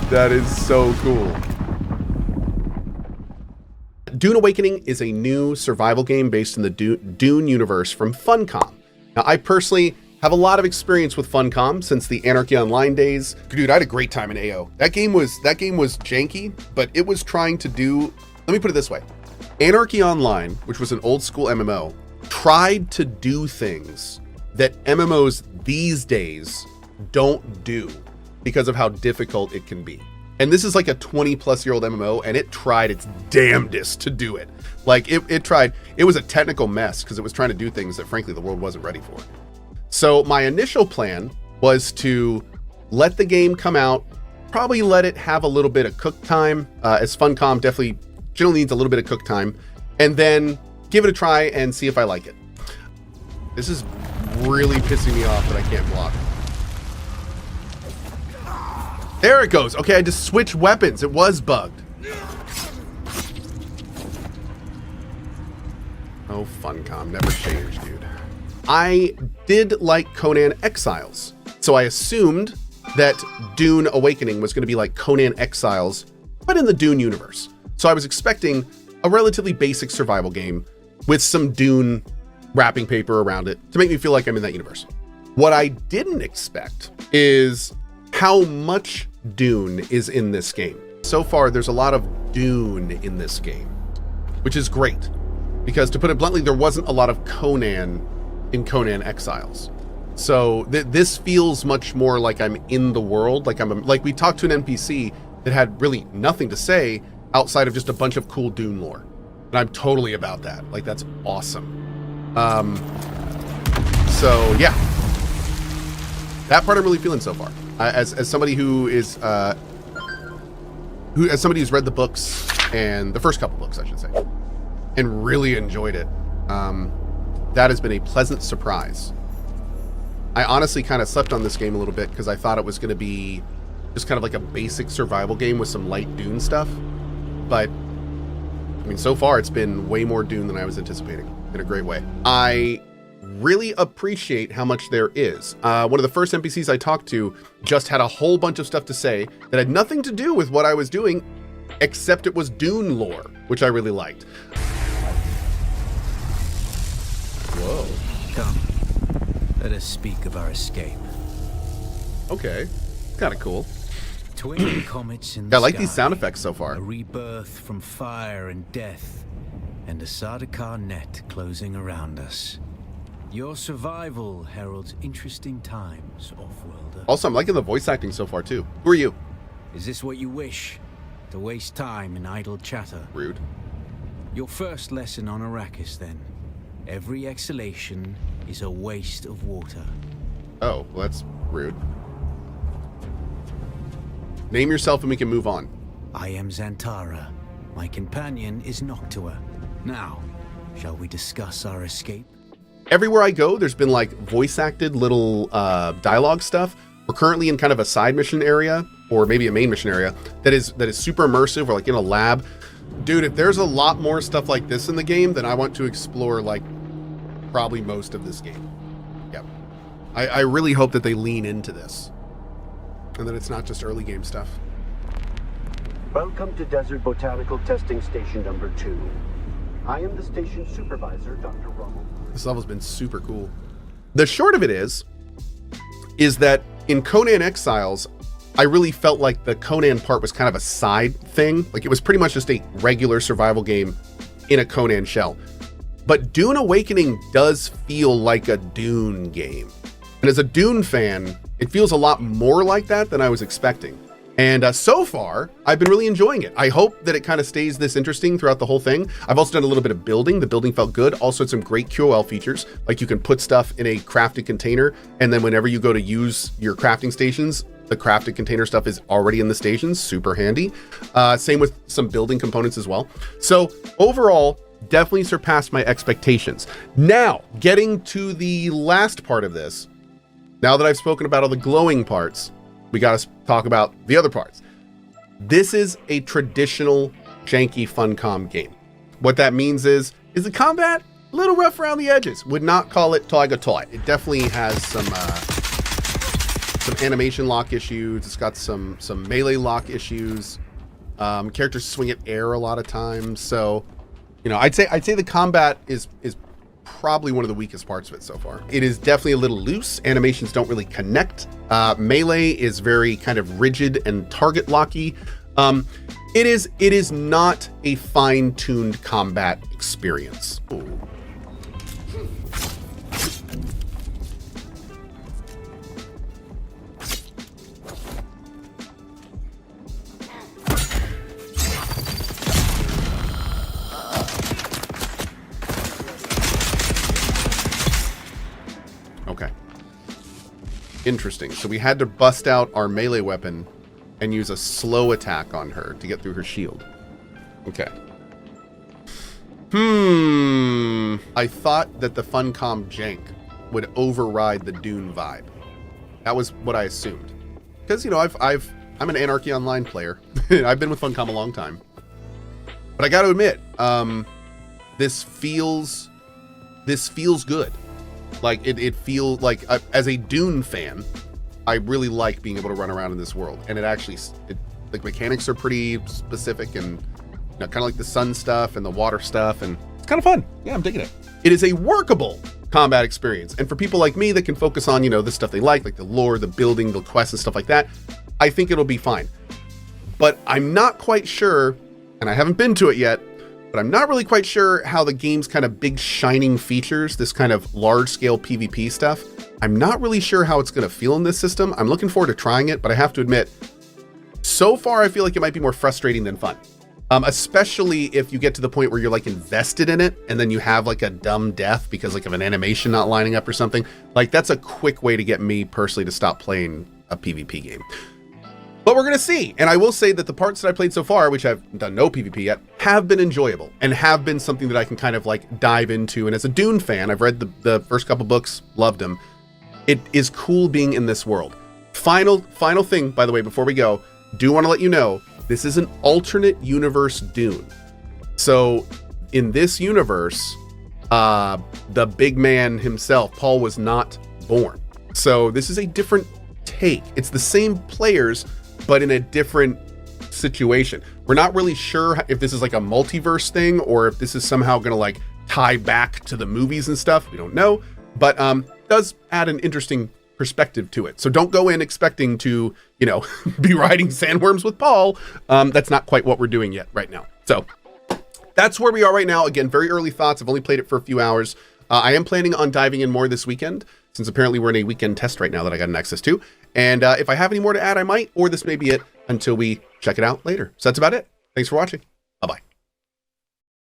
That is so cool. Dune Awakening is a new survival game based in the Dune universe from Funcom. Now, I personally have a lot of experience with Funcom since the Anarchy Online days. Dude, I had a great time in AO. That game was janky, but it was trying to do, let me put it this way. Anarchy Online, which was an old school MMO, tried to do things that MMOs these days don't do because of how difficult it can be. And this is like a 20-plus-year-old MMO, and it tried its damnedest to do it. Like, it tried. It was a technical mess because it was trying to do things that, frankly, the world wasn't ready for. So my initial plan was to let the game come out, probably let it have a little bit of cook time, as Funcom definitely generally needs a little bit of cook time, and then give it a try and see if I like it. This is really pissing me off that I can't block. There it goes. Okay, I just switched weapons. It was bugged. Oh, Funcom, never change, dude. I did like Conan Exiles, so I assumed that Dune Awakening was going to be like Conan Exiles, but in the Dune universe. So I was expecting a relatively basic survival game with some Dune wrapping paper around it to make me feel like I'm in that universe. What I didn't expect is how much Dune is in this game. So far, there's a lot of Dune in this game, which is great, because to put it bluntly, there wasn't a lot of Conan in Conan Exiles. So this feels much more like I'm in the world, like we talked to an NPC that had really nothing to say outside of just a bunch of cool Dune lore. And I'm totally about that. Like, that's awesome. So yeah, that part I'm really feeling so far. As somebody who is as somebody who's read the books, and the first couple books, I should say, and really enjoyed it, that has been a pleasant surprise. I honestly kind of slept on this game a little bit because I thought it was going to be just kind of like a basic survival game with some light Dune stuff, but I mean, so far it's been way more Dune than I was anticipating, in a great way. I really appreciate how much there is. One of the first NPCs I talked to just had a whole bunch of stuff to say that had nothing to do with what I was doing, except it was Dune lore, which I really liked. Whoa. Come, let us speak of our escape. Okay, kind of cool. Twin comets in the I like sky, these sound effects so far. A rebirth from fire and death, and a Sardaukar net closing around us. Your survival heralds interesting times, Offworlder. Also, I'm liking the voice acting so far too. Who are you? Is this what you wish? To waste time in idle chatter? Rude. Your first lesson on Arrakis, then. Every exhalation is a waste of water. Oh, well, that's rude. Name yourself and we can move on. I am Xantara. My companion is Noctua. Now, shall we discuss our escape? Everywhere I go, there's been like voice acted little dialogue stuff. We're currently in kind of a side mission area, or maybe a main mission area, that is super immersive. We're like in a lab. Dude, if there's a lot more stuff like this in the game, then I want to explore like probably most of this game. Yep. I really hope that they lean into this and that it's not just early game stuff. Welcome to Desert Botanical Testing Station number 2. I am the station supervisor, Dr. Rommel. This level's been super cool. The short of it is that in Conan Exiles, I really felt like the Conan part was kind of a side thing. Like, it was pretty much just a regular survival game in a Conan shell. But Dune Awakening does feel like a Dune game. And as a Dune fan, it feels a lot more like that than I was expecting. And so far, I've been really enjoying it. I hope that it kind of stays this interesting throughout the whole thing. I've also done a little bit of building. The building felt good. Also had some great QOL features, like you can put stuff in a crafted container, and then whenever you go to use your crafting stations, the crafted container stuff is already in the stations. Super handy. Same with some building components as well. So overall, definitely surpassed my expectations. Now, getting to the last part of this, now that I've spoken about all the glowing parts, we got to talk about the other parts. This is a traditional janky Funcom game. What that means is the combat a little rough around the edges. Would not call it toy go toy. It definitely has some some animation lock issues. It's got some melee lock issues. Characters swing at air a lot of times. So, you know, I'd say the combat is probably one of the weakest parts of it so far. It is definitely a little loose. Animations don't really connect. Melee is very kind of rigid and target locky. It is not a fine-tuned combat experience. Ooh. Okay. Interesting. So we had to bust out our melee weapon and use a slow attack on her to get through her shield. Okay. I thought that the Funcom jank would override the Dune vibe. That was what I assumed. Because, you know, I'm an Anarchy Online player. I've been with Funcom a long time. But I got to admit, this feels good. Like it feels like as a Dune fan, I really like being able to run around in this world, and the mechanics are pretty specific, and you know, kind of like the sun stuff and the water stuff, and it's kind of fun. Yeah, I'm digging it. It is a workable combat experience, and for people like me that can focus on, you know, the stuff they like the lore, the building, the quests, and stuff like that, I think it'll be fine. But I'm not quite sure, and I haven't been to it yet, but I'm not really quite sure how the game's kind of big shining features, this kind of large scale PvP stuff, I'm not really sure how it's going to feel in this system. I'm looking forward to trying it, but I have to admit, so far I feel like it might be more frustrating than fun. Especially if you get to the point where you're like invested in it and then you have like a dumb death because like of an animation not lining up or something. Like that's a quick way to get me personally to stop playing a PvP game. But we're going to see. And I will say that the parts that I played so far, which I've done no PvP yet, have been enjoyable and have been something that I can kind of like dive into. And as a Dune fan, I've read the first couple books, loved them. It is cool being in this world. Final thing, by the way, before we go, do want to let you know, this is an alternate universe Dune. So in this universe, the big man himself, Paul, was not born. So this is a different take. It's the same players, but in a different situation. We're not really sure if this is like a multiverse thing or if this is somehow going to like tie back to the movies and stuff. We don't know, but does add an interesting perspective to it. So don't go in expecting to, you know, be riding sandworms with Paul. That's not quite what we're doing yet right now. So that's where we are right now. Again, very early thoughts. I've only played it for a few hours. I am planning on diving in more this weekend, since apparently we're in a weekend test right now that I got an access to. And if I have any more to add, I might, or this may be it until we check it out later. So that's about it. Thanks for watching. Bye-bye.